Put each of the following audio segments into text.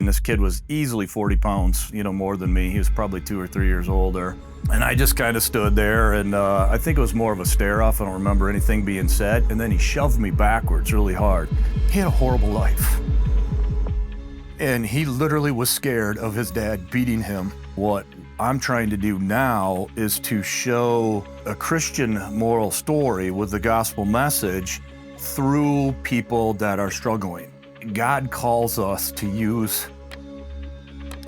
And this kid was easily 40 pounds, more than me. He was probably 2 or 3 years older. And I just kind of stood there, and I think it was more of a stare off. I don't remember anything being said. And then he shoved me backwards really hard. He had a horrible life. And he literally was scared of his dad beating him. What I'm trying to do now is to show a Christian moral story with the gospel message through people that are struggling. God calls us to use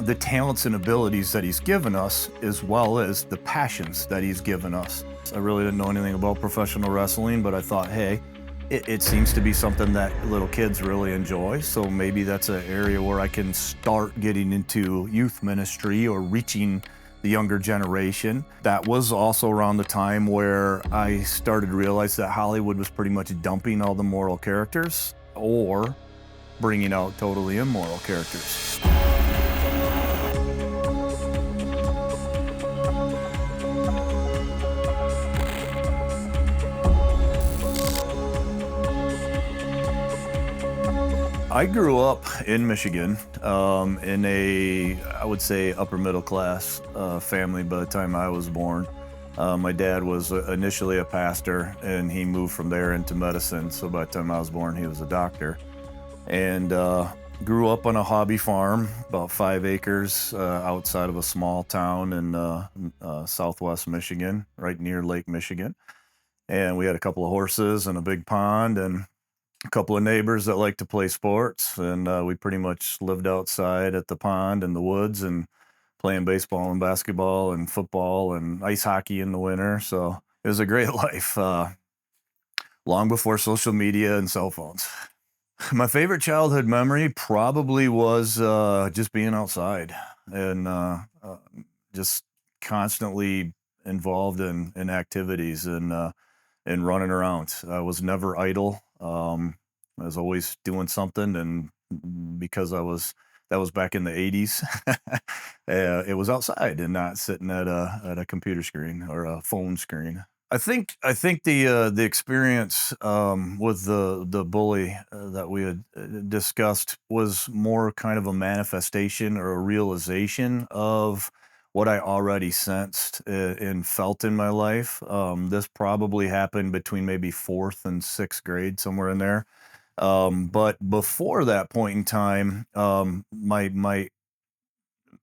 the talents and abilities that he's given us, as well as the passions that he's given us. I really didn't know anything about professional wrestling, but I thought, hey, it seems to be something that little kids really enjoy, so maybe that's an area where I can start getting into youth ministry or reaching the younger generation. That was also around the time where I started to realize that Hollywood was pretty much dumping all the moral characters or bringing out totally immoral characters. I grew up in Michigan, in I would say, upper middle class family by the time I was born. My dad was initially a pastor, and he moved from there into medicine. So by the time I was born, he was a doctor. And grew up on a hobby farm, about 5 acres outside of a small town in southwest Michigan, right near Lake Michigan. And we had a couple of horses and a big pond and a couple of neighbors that like to play sports, and we pretty much lived outside at the pond in the woods and playing baseball and basketball and football and ice hockey in the winter. So it was a great life, long before social media and cell phones. My favorite childhood memory probably was just being outside and just constantly involved in activities and running around. I was never idle. I was always doing something, and because that was back in the 80s, it was outside and not sitting at a computer screen or a phone screen. I think the experience with the bully that we had discussed was more kind of a manifestation or a realization of what I already sensed and felt in my life. This probably happened between maybe 4th and 6th grade, somewhere in there. But before that point in time, my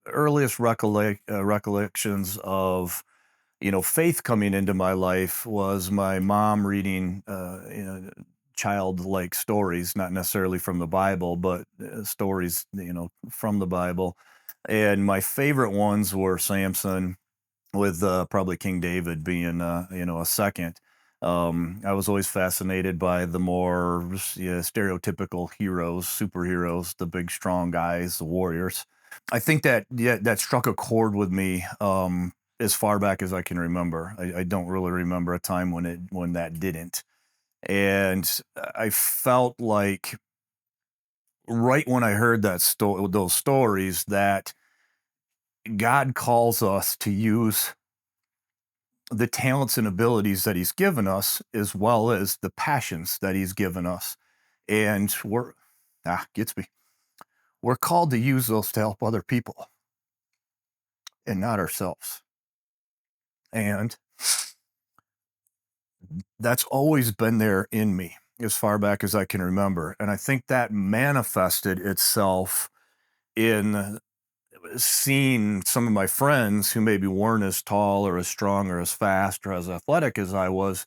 earliest recollections of faith coming into my life was my mom reading childlike stories, not necessarily from the Bible, but stories from the Bible. And my favorite ones were Samson, with probably King David being a second. I was always fascinated by the more stereotypical heroes, superheroes, the big strong guys, the warriors. I think that struck a chord with me as far back as I can remember. I don't really remember a time when that didn't. And I felt like right when I heard those stories, that God calls us to use the talents and abilities that he's given us, as well as the passions that he's given us. And gets me. We're called to use those to help other people and not ourselves. And that's always been there in me as far back as I can remember. And I think that manifested itself in seeing some of my friends who maybe weren't as tall or as strong or as fast or as athletic as I was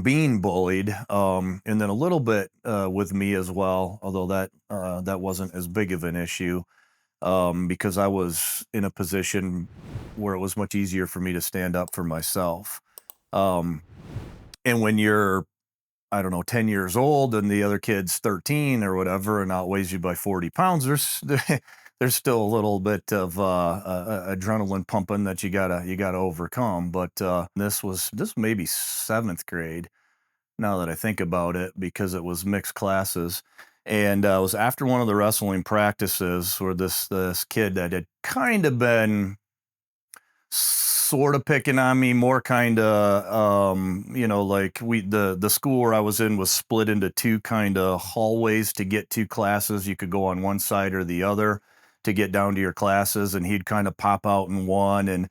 being bullied, and then a little bit with me as well, although that wasn't as big of an issue, because I was in a position where it was much easier for me to stand up for myself. Um, and when you're, I don't know, 10 years old and the other kid's 13 or whatever and outweighs you by 40 pounds, there's still a little bit of adrenaline pumping that you gotta overcome. But this may be 7th grade, now that I think about it, because it was mixed classes. And it was after one of the wrestling practices where this kid that had kind of been sort of picking on me, more kind of, like the school where I was in was split into two kind of hallways to get to classes. You could go on one side or the other to get down to your classes, and he'd kind of pop out in one and,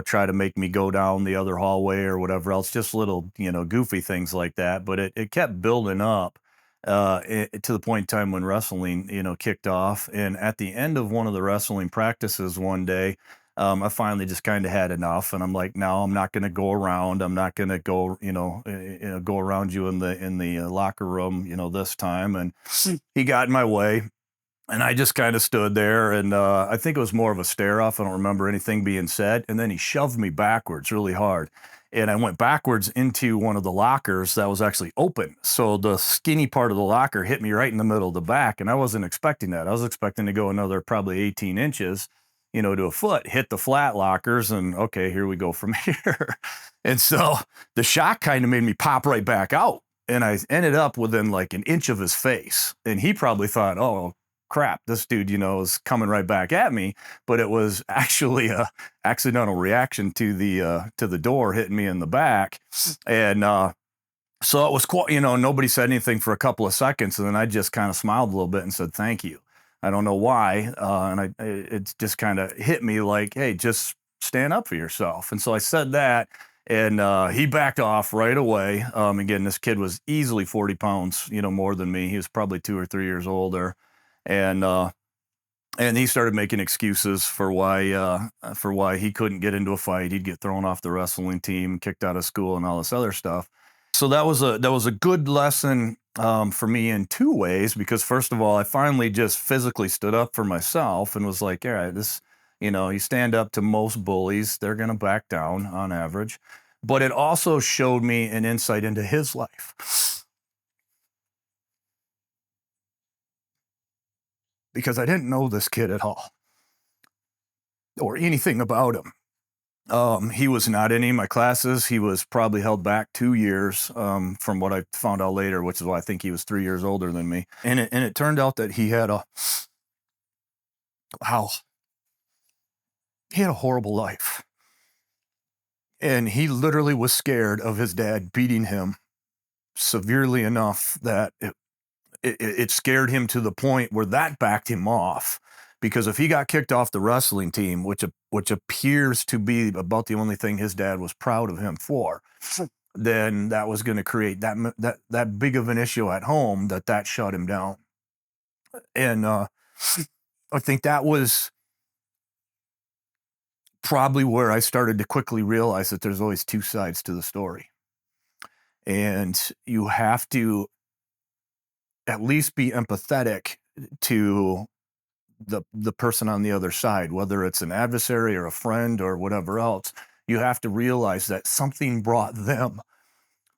try to make me go down the other hallway or whatever else, just little, goofy things like that. But it kept building up to the point in time when wrestling, kicked off. And at the end of one of the wrestling practices one day, I finally just kind of had enough, and I'm like, no, I'm not going to go around. I'm not going to go, go around you in the locker room, this time. And he got in my way, and I just kind of stood there, and I think it was more of a stare off. I don't remember anything being said. And then he shoved me backwards really hard. And I went backwards into one of the lockers that was actually open. So the skinny part of the locker hit me right in the middle of the back. And I wasn't expecting that. I was expecting to go another probably 18 inches, to a foot, hit the flat lockers, and okay, here we go from here. And so the shock kind of made me pop right back out. And I ended up within like an inch of his face. And he probably thought, oh, crap, this dude, is coming right back at me. But it was actually a accidental reaction to the door hitting me in the back. And so it was quite, nobody said anything for a couple of seconds. And then I just kind of smiled a little bit and said, thank you. I don't know why. And it just kind of hit me like, hey, just stand up for yourself. And so I said that, and he backed off right away. Again, this kid was easily 40 pounds, more than me. He was probably 2 or 3 years older. And he started making excuses for why he couldn't get into a fight. He'd get thrown off the wrestling team, kicked out of school, and all this other stuff. So that was a good lesson for me in two ways, because first of all, I finally just physically stood up for myself and was like, all right, this, you stand up to most bullies, they're going to back down on average. But it also showed me an insight into his life, because I didn't know this kid at all or anything about him. He was not in any of my classes. He was probably held back 2 years, from what I found out later, which is why I think he was 3 years older than me. And it turned out that he had a horrible life. And he literally was scared of his dad beating him severely enough that it scared him to the point where that backed him off. Because if he got kicked off the wrestling team, which appears to be about the only thing his dad was proud of him for, then that was going to create that big of an issue at home that shut him down. And I think that was probably where I started to quickly realize that there's always two sides to the story. And you have to at least be empathetic to the person on the other side, whether it's an adversary or a friend or whatever else. You have to realize that something brought them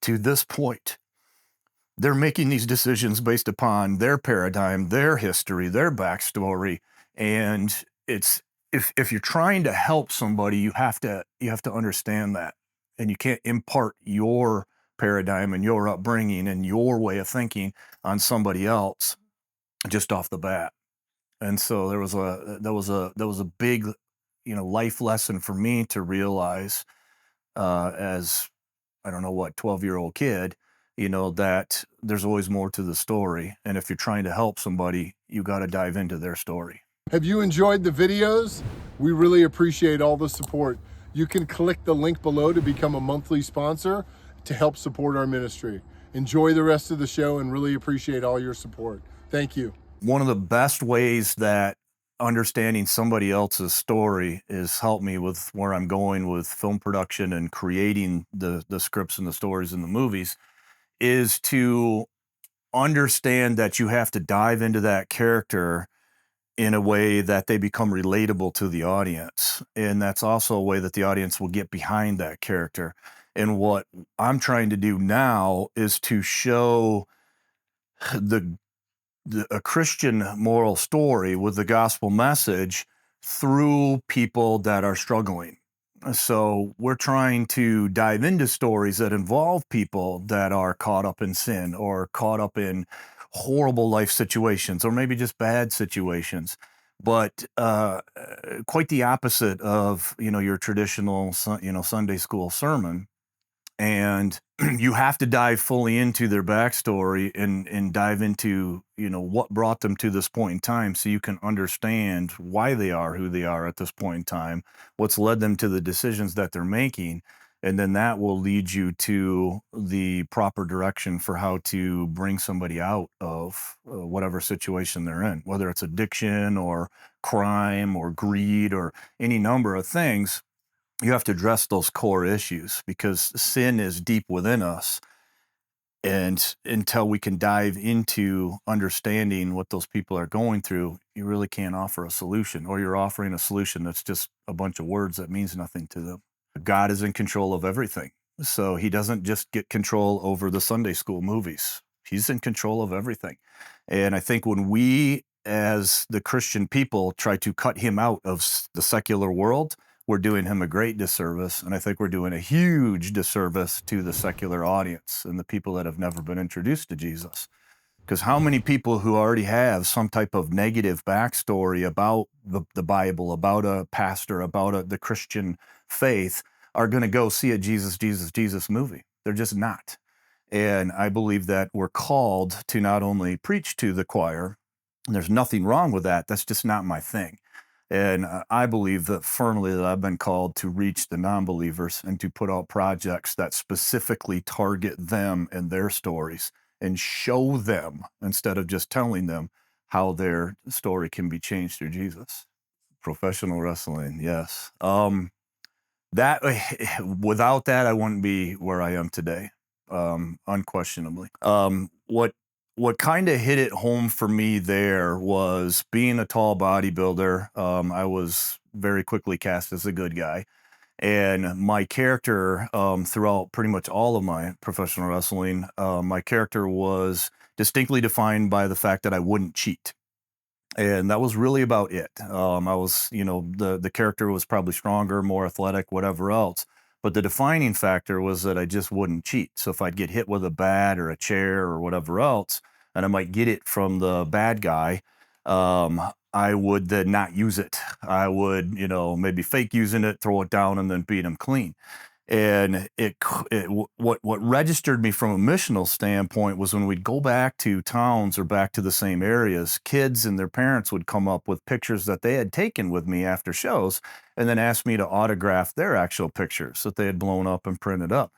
to this point. They're making these decisions based upon their paradigm, their history, their backstory. And it's, if you're trying to help somebody, you have to understand that. And you can't impart your paradigm and your upbringing and your way of thinking on somebody else just off the bat. And so there was a big, life lesson for me to realize, as I don't know what 12-year-old kid, that there's always more to the story. And if you're trying to help somebody, you got to dive into their story. Have you enjoyed the videos? We really appreciate all the support. You can click the link below to become a monthly sponsor to help support our ministry. Enjoy the rest of the show and really appreciate all your support. Thank you. One of the best ways that understanding somebody else's story has helped me with where I'm going with film production and creating the scripts and the stories and the movies is to understand that you have to dive into that character in a way that they become relatable to the audience. And that's also a way that the audience will get behind that character. And what I'm trying to do now is to show a Christian moral story with the gospel message through people that are struggling. So we're trying to dive into stories that involve people that are caught up in sin or caught up in horrible life situations or maybe just bad situations. but quite the opposite of, your traditional, Sunday school sermon. And you have to dive fully into their backstory and dive into, what brought them to this point in time, so you can understand why they are who they are at this point in time, what's led them to the decisions that they're making. And then that will lead you to the proper direction for how to bring somebody out of whatever situation they're in, whether it's addiction or crime or greed or any number of things. You have to address those core issues because sin is deep within us. And until we can dive into understanding what those people are going through, you really can't offer a solution, or you're offering a solution that's just a bunch of words that means nothing to them. God is in control of everything. So he doesn't just get control over the Sunday school movies. He's in control of everything. And I think when we, as the Christian people, try to cut him out of the secular world, we're doing him a great disservice. And I think we're doing a huge disservice to the secular audience and the people that have never been introduced to Jesus. Because how many people who already have some type of negative backstory about the Bible, about a pastor, about the Christian faith, are going to go see a Jesus movie? They're just not. And I believe that we're called to not only preach to the choir, and there's nothing wrong with that. That's just not my thing. And I believe that firmly that I've been called to reach the non-believers and to put out projects that specifically target them and their stories and show them, instead of just telling them, how their story can be changed through Jesus. Professional wrestling, yes. That without that, I wouldn't be where I am today, unquestionably. What kind of hit it home for me there was being a tall bodybuilder. I was very quickly cast as a good guy. And my character, throughout pretty much all of my professional wrestling, my character was distinctly defined by the fact that I wouldn't cheat. And that was really about it. I was, the character was probably stronger, more athletic, whatever else. But the defining factor was that I just wouldn't cheat. So if I'd get hit with a bat or a chair or whatever else, and I might get it from the bad guy, I would then not use it. I would, maybe fake using it, throw it down, and then beat him clean. And what registered me from a missional standpoint was when we'd go back to towns or back to the same areas, kids and their parents would come up with pictures that they had taken with me after shows and then ask me to autograph their actual pictures that they had blown up and printed up.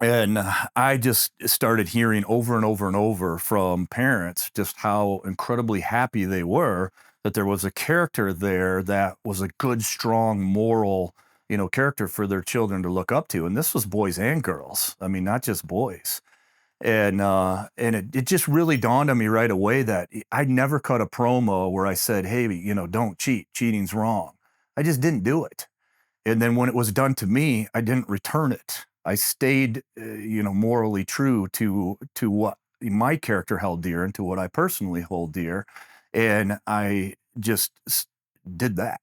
And I just started hearing over and over and over from parents just how incredibly happy they were that there was a character there that was a good, strong, moral, character for their children to look up to. And this was boys and girls. I mean, not just boys. And it just really dawned on me right away that I'd never cut a promo where I said, hey, don't cheat. Cheating's wrong. I just didn't do it. And then when it was done to me, I didn't return it. I stayed, morally true to what my character held dear and to what I personally hold dear. And I just did that.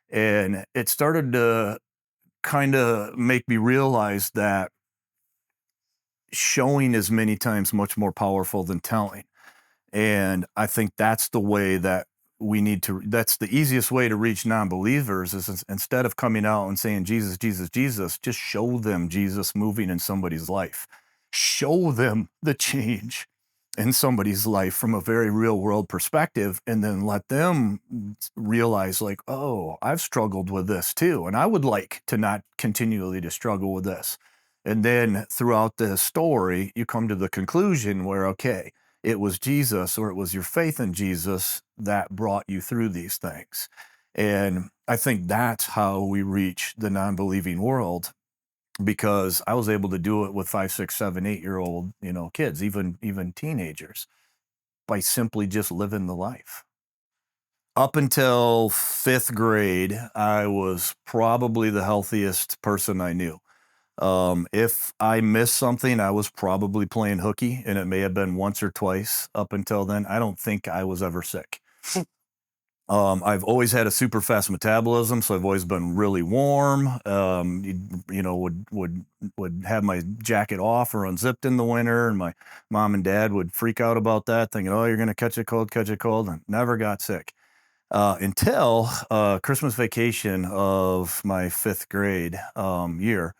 And it started to kind of make me realize that showing is many times much more powerful than telling. And I think that's the way that we need to, that's the easiest way to reach non-believers is instead of coming out and saying, Jesus, Jesus, Jesus, just show them Jesus moving in somebody's life. Show them the change in somebody's life from a very real world perspective, and then let them realize like, oh, I've struggled with this too. And I would like to not continually to struggle with this. And then throughout the story, you come to the conclusion where, okay, it was Jesus, or it was your faith in Jesus that brought you through these things. And I think that's how we reach the non-believing world, because I was able to do it with 5, 6, 7, 8-year-old, kids, even teenagers, by simply just living the life. Up until 5th grade, I was probably the healthiest person I knew. If I missed something, I was probably playing hooky, and it may have been once or twice up until then. I don't think I was ever sick. I've always had a super fast metabolism, so I've always been really warm. Would have my jacket off or unzipped in the winter, and my mom and dad would freak out about that, thinking, "Oh, you're going to catch a cold," and never got sick. until Christmas vacation of my fifth grade year.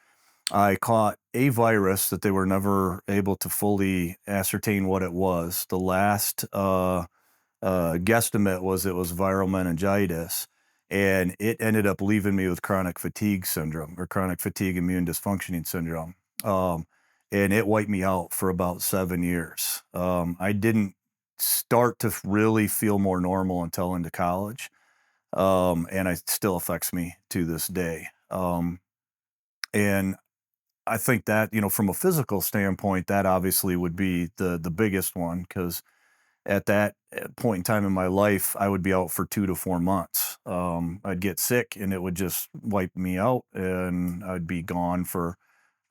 I caught a virus that they were never able to fully ascertain what it was. The last guesstimate was it was viral meningitis, and it ended up leaving me with chronic fatigue syndrome, or chronic fatigue immune dysfunctioning syndrome. Um, and it wiped me out for about 7 years. I didn't start to really feel more normal until into college. And it still affects me to this day. And I think that, from a physical standpoint, that obviously would be the biggest one, because at that point in time in my life, I would be out for 2 to 4 months. I'd get sick and it would just wipe me out, and I'd be gone for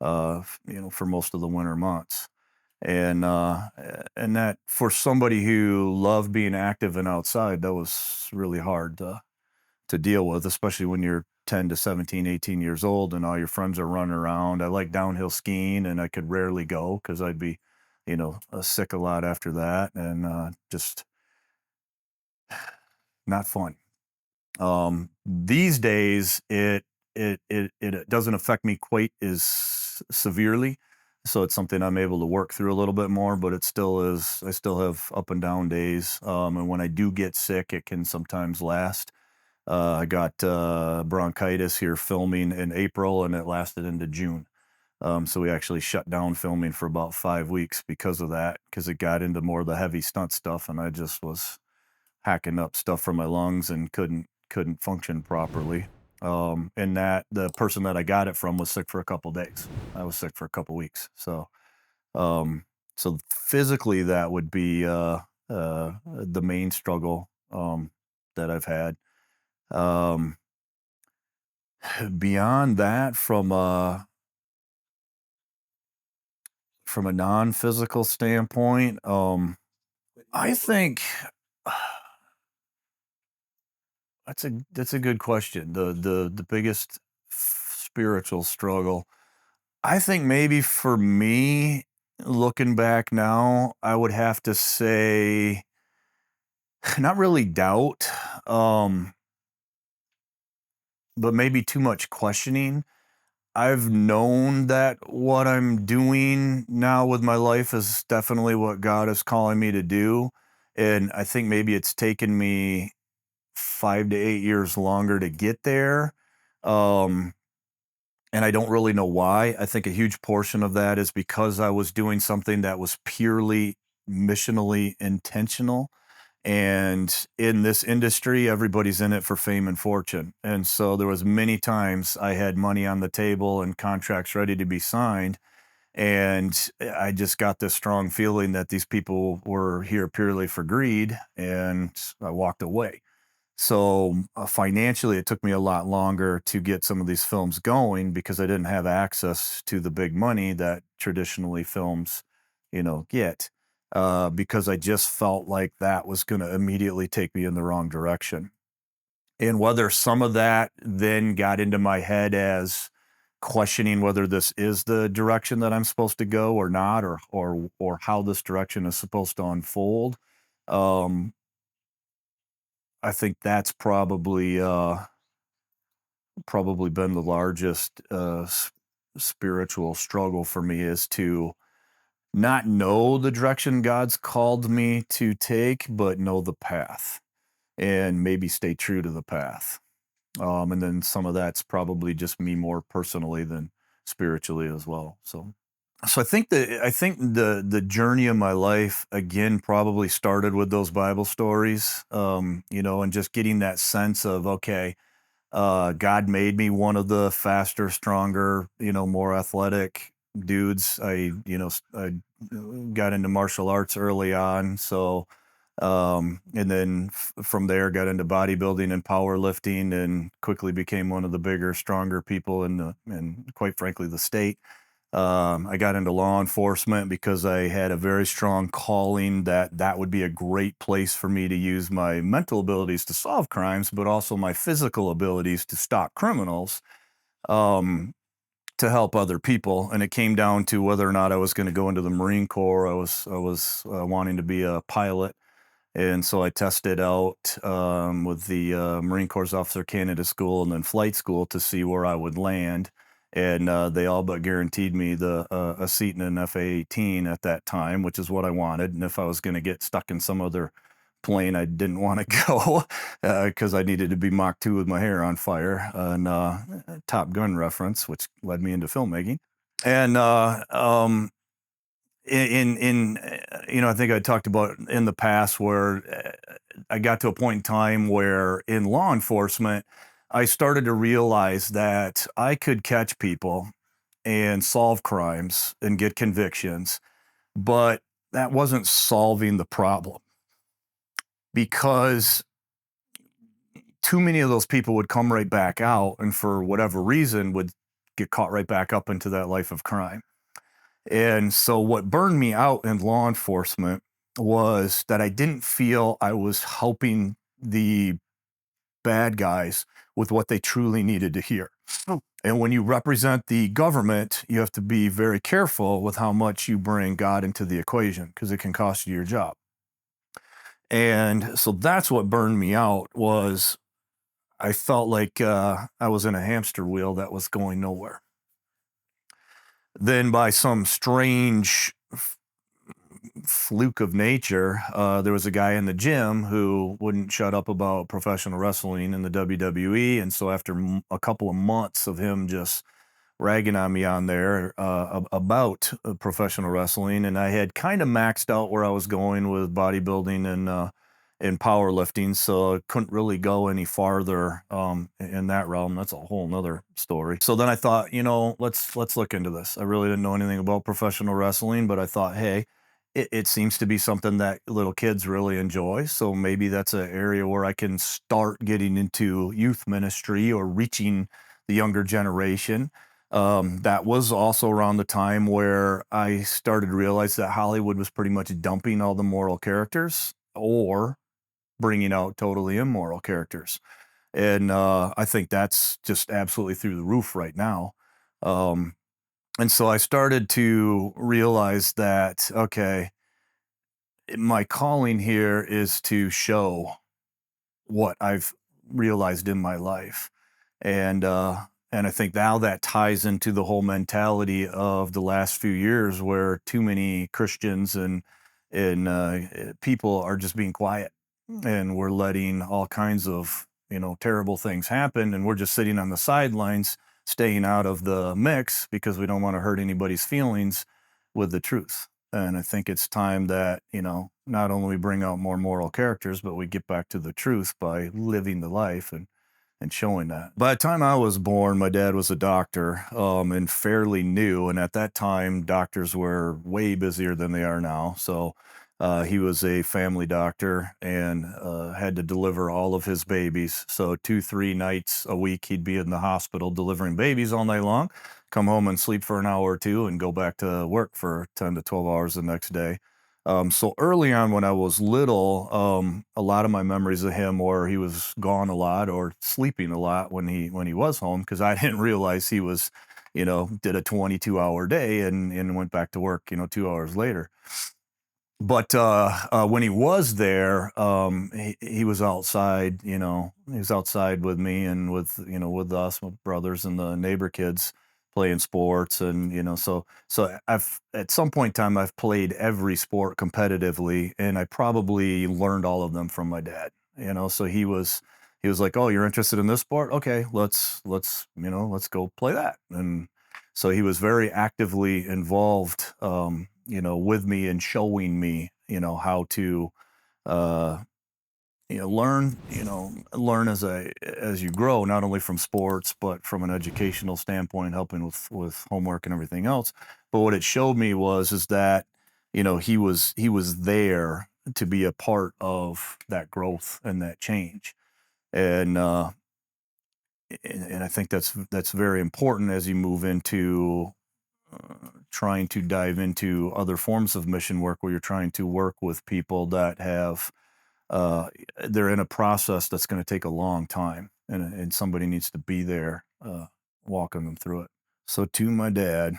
for most of the winter months. And that, for somebody who loved being active and outside, that was really hard to deal with, especially when you're 10 to 17, 18 years old and all your friends are running around. I like downhill skiing, and I could rarely go because I'd be, sick a lot after that, and just not fun. These days, it doesn't affect me quite as severely, so it's something I'm able to work through a little bit more. But it still is. I still have up and down days, and when I do get sick, it can sometimes last. I got bronchitis here filming in April, and it lasted into June. So we actually shut down filming for about 5 weeks because of that, because it got into more of the heavy stunt stuff, and I just was hacking up stuff from my lungs and couldn't function properly. And that the person that I got it from was sick for a couple days. I was sick for a couple weeks. Um, so physically, that would be the main struggle that I've had. Um, Beyond that, from a non-physical standpoint, I think that's a good question. The biggest spiritual struggle, I think maybe for me, looking back now, I would have to say not really doubt, um, but maybe too much questioning. I've known that what I'm doing now with my life is definitely what God is calling me to do. And I think maybe it's taken me 5 to 8 years longer to get there. Um, and I don't really know why. I think a huge portion of that is because I was doing something that was purely missionally intentional. And in this industry, everybody's in it for fame and fortune. And so there was many times I had money on the table and contracts ready to be signed, and I just got this strong feeling that these people were here purely for greed, and I walked away. So financially, it took me a lot longer to get some of these films going because I didn't have access to the big money that traditionally films, get. Because I just felt like that was going to immediately take me in the wrong direction. And whether some of that then got into my head as questioning whether this is the direction that I'm supposed to go or not, or how this direction is supposed to unfold. Um, I think that's probably been the largest spiritual struggle for me, is to not know the direction God's called me to take, but know the path and maybe stay true to the path. And then some of that's probably just me more personally than spiritually as well. So I think the journey of my life again probably started with those Bible stories, and just getting that sense of, okay, God made me one of the faster, stronger, more athletic dudes. I got into martial arts early on, so and then from there got into bodybuilding and powerlifting, and quickly became one of the bigger, stronger people and quite frankly, the state. I got into law enforcement because I had a very strong calling that would be a great place for me to use my mental abilities to solve crimes, but also my physical abilities to stop criminals, um, to help other people. And it came down to whether or not I was going to go into the Marine Corps. I was wanting to be a pilot, And so I tested out with the Marine Corps Officer Candidate School and then flight school to see where I would land. And they all but guaranteed me a seat in an F/A-18 at that time, which is what I wanted. And if I was going to get stuck in some other plane, I didn't want to go because I needed to be Mach 2 with my hair on fire. And Top Gun reference, which led me into filmmaking. And I think I talked about in the past where I got to a point in time where in law enforcement, I started to realize that I could catch people and solve crimes and get convictions, but that wasn't solving the problem because too many of those people would come right back out and for whatever reason would get caught right back up into that life of crime. And so what burned me out in law enforcement was that I didn't feel I was helping the bad guys with what they truly needed to hear. And when you represent the government, you have to be very careful with how much you bring God into the equation because it can cost you your job. And so that's what burned me out was I felt like I was in a hamster wheel that was going nowhere. Then by some strange fluke of nature, there was a guy in the gym who wouldn't shut up about professional wrestling in the WWE. And so after a couple of months of him just ragging on me on there about professional wrestling, and I had kind of maxed out where I was going with bodybuilding and powerlifting, so I couldn't really go any farther in that realm. That's a whole nother story. So then I thought, let's look into this. I really didn't know anything about professional wrestling, but I thought, hey, it seems to be something that little kids really enjoy. So maybe that's an area where I can start getting into youth ministry or reaching the younger generation. That was also around the time where I started to realize that Hollywood was pretty much dumping all the moral characters or bringing out totally immoral characters. And I think that's just absolutely through the roof right now. And so I started to realize that, okay, my calling here is to show what I've realized in my life. And I think now that ties into the whole mentality of the last few years where too many Christians and people are just being quiet and we're letting all kinds of, terrible things happen. And we're just sitting on the sidelines, staying out of the mix because we don't want to hurt anybody's feelings with the truth. And I think it's time that, not only we bring out more moral characters, but we get back to the truth by living the life and showing that. By the time I was born, my dad was a doctor and fairly new. And at that time, doctors were way busier than they are now. So he was a family doctor and had to deliver all of his babies. So 2-3 nights a week, he'd be in the hospital delivering babies all night long, come home and sleep for an hour or two and go back to work for 10 to 12 hours the next day. So early on when I was little, a lot of my memories of him were he was gone a lot or sleeping a lot when he was home because I didn't realize he was, did a 22-hour day and went back to work, 2 hours later. But when he was there, he was outside, he was outside with me and with us, my brothers and the neighbor kids playing sports. And, so I've, at some point in time, I've played every sport competitively and I probably learned all of them from my dad, so he was like, oh, you're interested in this sport? Okay, let's go play that. And so he was very actively involved, with me and showing me, how to, uh, learn as you grow, not only from sports, but from an educational standpoint, helping with homework and everything else. But what it showed me is that, he was there to be a part of that growth and that change. And, and I think that's very important as you move into trying to dive into other forms of mission work where you're trying to work with people that have they're in a process that's going to take a long time and somebody needs to be there walking them through it. So to my dad,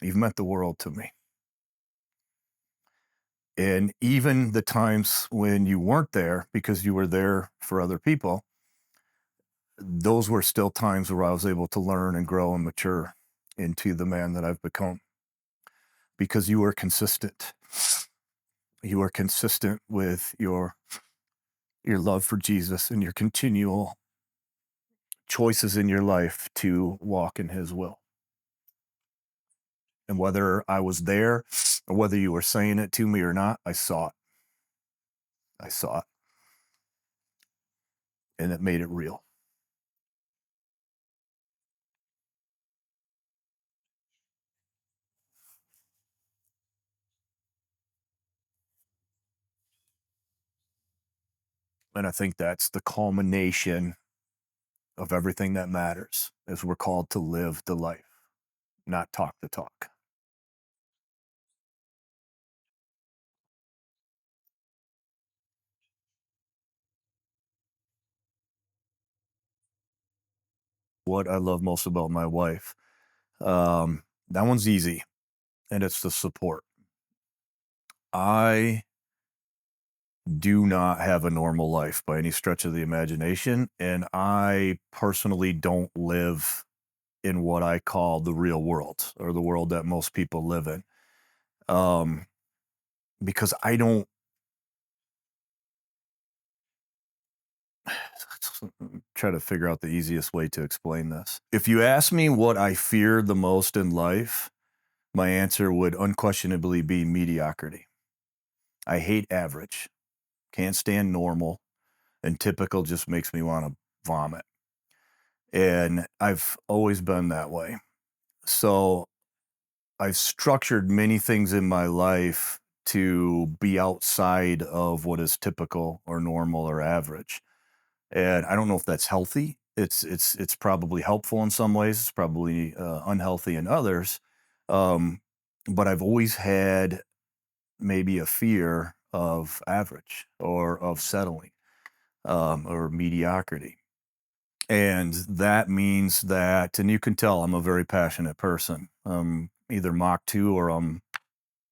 you've meant the world to me. And even the times when you weren't there because you were there for other people, those were still times where I was able to learn and grow and mature into the man that I've become, because you were consistent. You were consistent with your love for Jesus and your continual choices in your life to walk in his will. And whether I was there or whether you were saying it to me or not, I saw it. I saw it. And it made it real. And I think that's the culmination of everything that matters, is we're called to live the life, not talk the talk. What I love most about my wife, that one's easy, and it's the support. I do not have a normal life by any stretch of the imagination, and I personally don't live in what I call the real world, or the world that most people live in. Um, because I don't try to figure out the easiest way to explain this. If you ask me what I fear the most in life, my answer would unquestionably be mediocrity. I hate average, can't stand normal, and typical just makes me want to vomit. And I've always been that way. So I've structured many things in my life to be outside of what is typical or normal or average. And I don't know if that's healthy. It's probably helpful in some ways. It's probably unhealthy in others. Um, but I've always had maybe a fear of average or of settling, or mediocrity. And that means that, and you can tell I'm a very passionate person. Either Mach 2 or I'm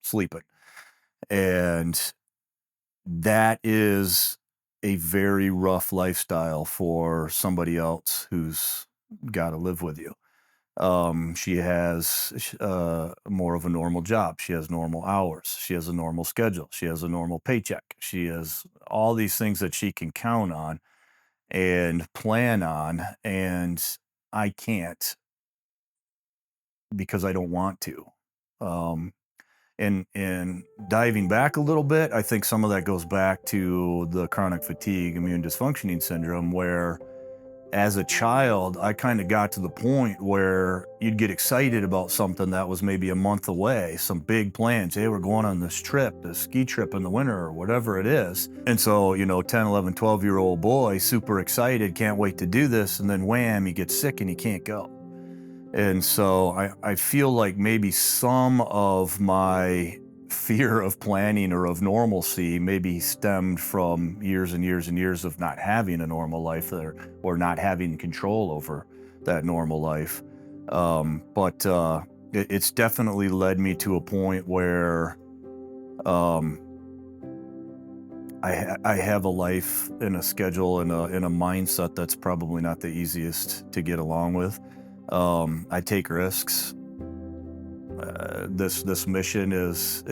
sleeping. And that is a very rough lifestyle for somebody else who's got to live with you. She has more of a normal job. She has normal hours. She has a normal schedule. She has a normal paycheck. She has all these things that she can count on and plan on. And I can't, because I don't want to. Um, and diving back a little bit, I think some of that goes back to the chronic fatigue immune dysfunctioning syndrome, where as a child, I kind of got to the point where you'd get excited about something that was maybe a month away, some big plans. Hey, we're going on this trip, this ski trip in the winter or whatever it is. And so, 10, 11, 12-year-old boy, super excited, can't wait to do this. And then wham, he gets sick and he can't go. And so I feel like maybe some of my fear of planning or of normalcy maybe stemmed from years and years and years of not having a normal life, or not having control over that normal life. But it's definitely led me to a point where um, I have a life and a schedule and a mindset that's probably not the easiest to get along with. I take risks. This mission is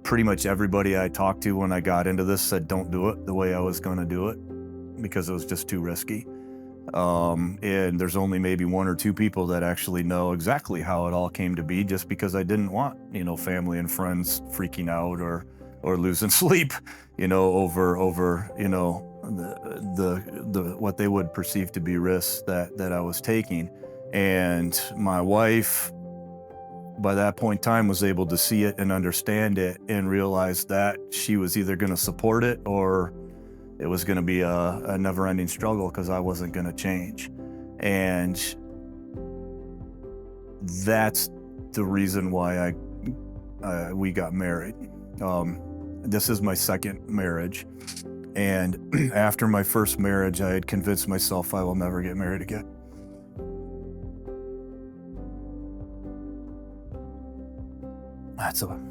pretty much everybody I talked to when I got into this said don't do it the way I was going to do it, because it was just too risky. And there's only maybe one or two people that actually know exactly how it all came to be, just because I didn't want, family and friends freaking out or losing sleep, over, the what they would perceive to be risks that I was taking. And my wife, by that point in time, was able to see it and understand it and realize that she was either going to support it or it was going to be a never-ending struggle, because I wasn't going to change. And that's the reason why we got married. This is my second marriage. And after my first marriage, I had convinced myself I will never get married again.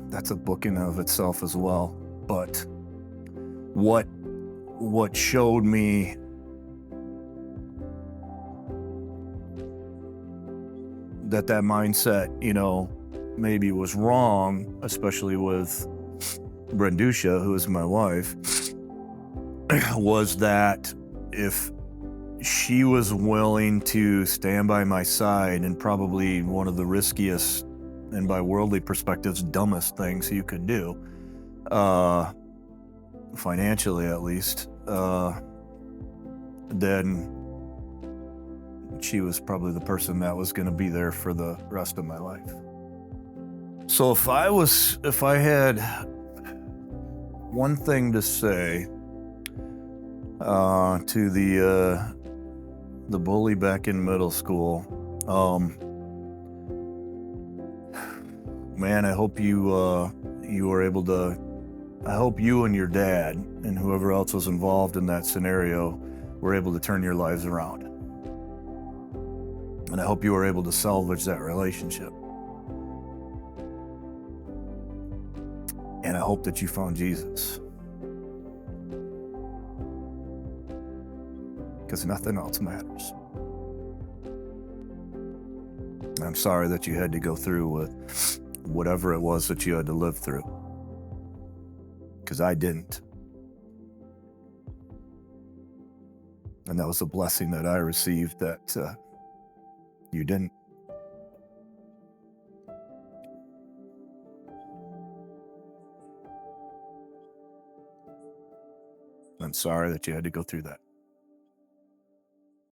that's a book in and of itself as well. But what showed me that mindset, maybe was wrong, especially with Brendusha, who is my wife, was that if she was willing to stand by my side in probably one of the riskiest and by worldly perspectives, dumbest things you could do, financially at least, then she was probably the person that was going to be there for the rest of my life. So if I had one thing to say to the bully back in middle school, man, I hope you were able to. I hope you and your dad and whoever else was involved in that scenario were able to turn your lives around. And I hope you were able to salvage that relationship. And I hope that you found Jesus. Because nothing else matters. I'm sorry that you had to go through with whatever it was that you had to live through. Because I didn't. And that was a blessing that I received that you didn't. I'm sorry that you had to go through that.